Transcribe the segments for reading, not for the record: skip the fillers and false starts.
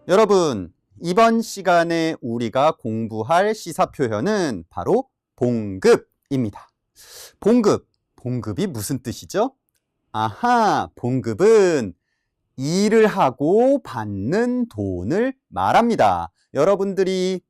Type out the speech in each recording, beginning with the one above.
여러분, 이번 시간에 우리가 공부할 시사 표현은 바로 봉급입니다. 봉급이 무슨 뜻이죠? 아하, 봉급은 일을 하고 받는 돈을 말합니다. 여러분들이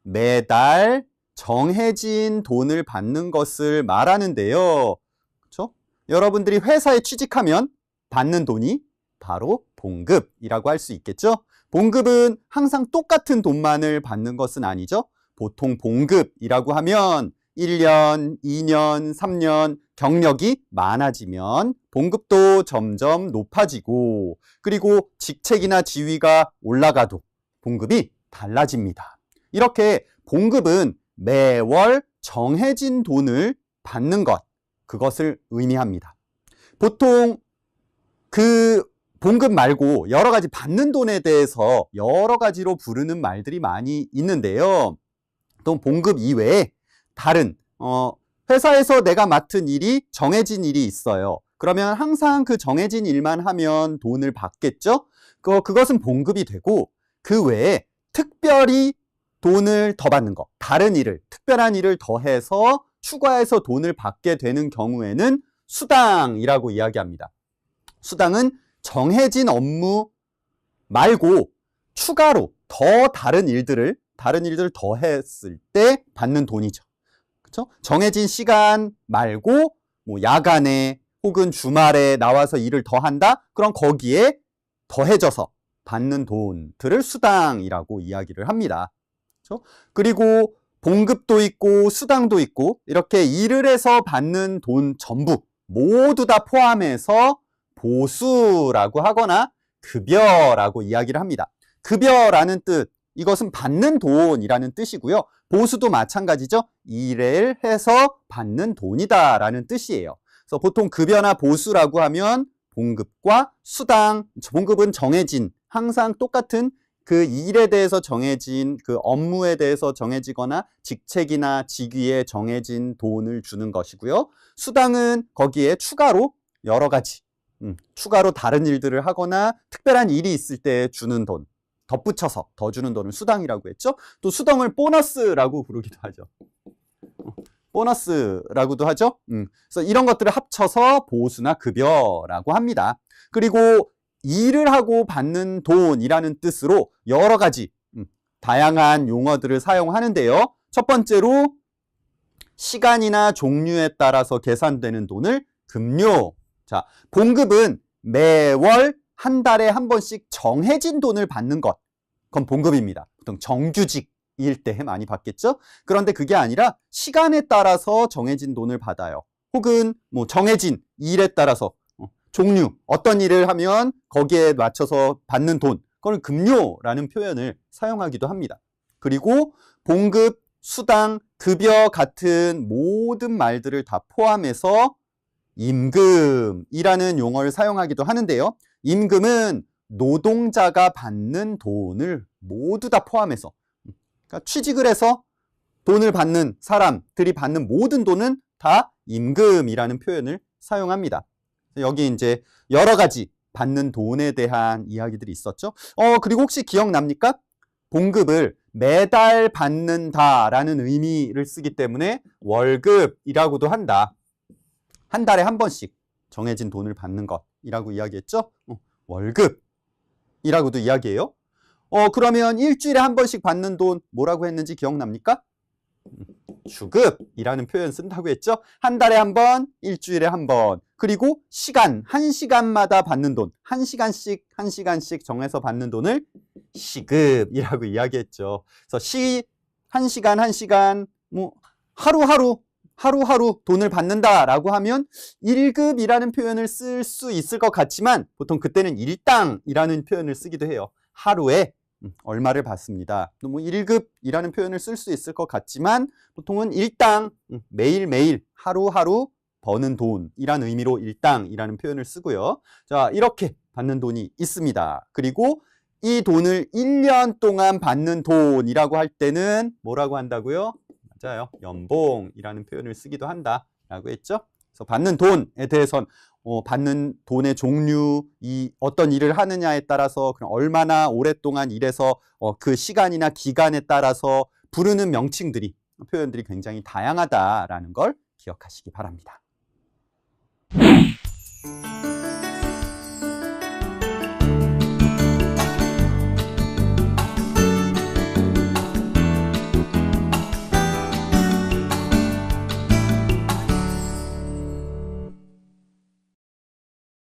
매달 정해진 돈을 받는 것을 말하는데요. 그렇죠? 여러분들이 회사에 취직하면 받는 돈이 바로 봉급이라고 할 수 있겠죠? 봉급은 항상 똑같은 돈만을 받는 것은 아니죠. 보통 봉급이라고 하면 1년, 2년, 3년 경력이 많아지면 봉급도 점점 높아지고, 그리고 직책이나 지위가 올라가도 봉급이 달라집니다. 이렇게 봉급은 매월 정해진 돈을 받는 것, 그것을 의미합니다. 보통 그 봉급 말고 여러 가지 받는 돈에 대해서 여러 가지로 부르는 말들이 많이 있는데요. 또 봉급 이외에 다른 회사에서 내가 맡은 일이 정해진 일이 있어요. 그러면 항상 그 정해진 일만 하면 돈을 받겠죠? 그것은 봉급이 되고, 그 외에 특별히 돈을 더 받는 것, 다른 일을, 특별한 일을 더해서 추가해서 돈을 받게 되는 경우에는 수당이라고 이야기합니다. 수당은 정해진 업무 말고 추가로 더 다른 일들을 더했을 때 받는 돈이죠. 그렇죠? 정해진 시간 말고 뭐 야간에 혹은 주말에 나와서 일을 더 한다? 그럼 거기에 더해져서 받는 돈들을 수당이라고 이야기를 합니다. 그렇죠? 그리고 봉급도 있고 수당도 있고, 이렇게 일을 해서 받는 돈 전부 모두 다 포함해서 보수라고 하거나 급여라고 이야기를 합니다. 급여라는 뜻, 이것은 받는 돈이라는 뜻이고요. 보수도 마찬가지죠. 일을 해서 받는 돈이다라는 뜻이에요. 그래서 보통 급여나 보수라고 하면 봉급과 수당, 봉급은 정해진, 항상 똑같은 그 일에 대해서 정해진, 그 업무에 대해서 정해지거나 직책이나 직위에 정해진 돈을 주는 것이고요. 수당은 거기에 추가로 여러 가지, 추가로 다른 일들을 하거나 특별한 일이 있을 때 주는 돈, 덧붙여서 더 주는 돈을 수당이라고 했죠. 또 수당을 보너스라고 부르기도 하죠. 보너스라고도 하죠. 그래서 이런 것들을 합쳐서 보수나 급여라고 합니다. 그리고 일을 하고 받는 돈이라는 뜻으로 여러 가지 다양한 용어들을 사용하는데요. 첫 번째로 시간이나 종류에 따라서 계산되는 돈을 급료. 자, 봉급은 매월 한 달에 한 번씩 정해진 돈을 받는 것, 그건 봉급입니다. 보통 정규직일 때 많이 받겠죠? 그런데 그게 아니라 시간에 따라서 정해진 돈을 받아요. 혹은 뭐 정해진 일에 따라서 종류, 어떤 일을 하면 거기에 맞춰서 받는 돈, 그걸 급료라는 표현을 사용하기도 합니다. 그리고 봉급, 수당, 급여 같은 모든 말들을 다 포함해서 임금이라는 용어를 사용하기도 하는데요. 임금은 노동자가 받는 돈을 모두 다 포함해서, 그러니까 취직을 해서 돈을 받는 사람들이 받는 모든 돈은 다 임금이라는 표현을 사용합니다. 여기 이제 여러 가지 받는 돈에 대한 이야기들이 있었죠. 그리고 혹시 기억납니까? 봉급을 매달 받는다라는 의미를 쓰기 때문에 월급이라고도 한다. 한 달에 한 번씩 정해진 돈을 받는 것이라고 이야기했죠. 월급이라고도 이야기해요. 그러면 일주일에 한 번씩 받는 돈 뭐라고 했는지 기억납니까? 주급이라는 표현 쓴다고 했죠. 한 달에 한 번, 일주일에 한 번. 그리고 시간, 한 시간마다 받는 돈, 한 시간씩 정해서 받는 돈을 시급이라고 이야기했죠. 그래서 한 시간, 뭐 하루하루 돈을 받는다라고 하면 1급이라는 표현을 쓸 수 있을 것 같지만, 보통 그때는 일당이라는 표현을 쓰기도 해요. 하루에 얼마를 받습니다. 뭐 1급이라는 표현을 쓸 수 있을 것 같지만, 보통은 일당, 매일매일 하루하루 버는 돈이라는 의미로 일당이라는 표현을 쓰고요. 자, 이렇게 받는 돈이 있습니다. 그리고 이 돈을 1년 동안 받는 돈이라고 할 때는 뭐라고 한다고요? 맞아요. 연봉이라는 표현을 쓰기도 한다라고 했죠. 그래서 받는 돈에 대해서는 받는 돈의 종류, 어떤 일을 하느냐에 따라서 그럼 얼마나 오랫동안 일해서 그 시간이나 기간에 따라서 부르는 명칭들이, 표현들이 굉장히 다양하다라는 걸 기억하시기 바랍니다.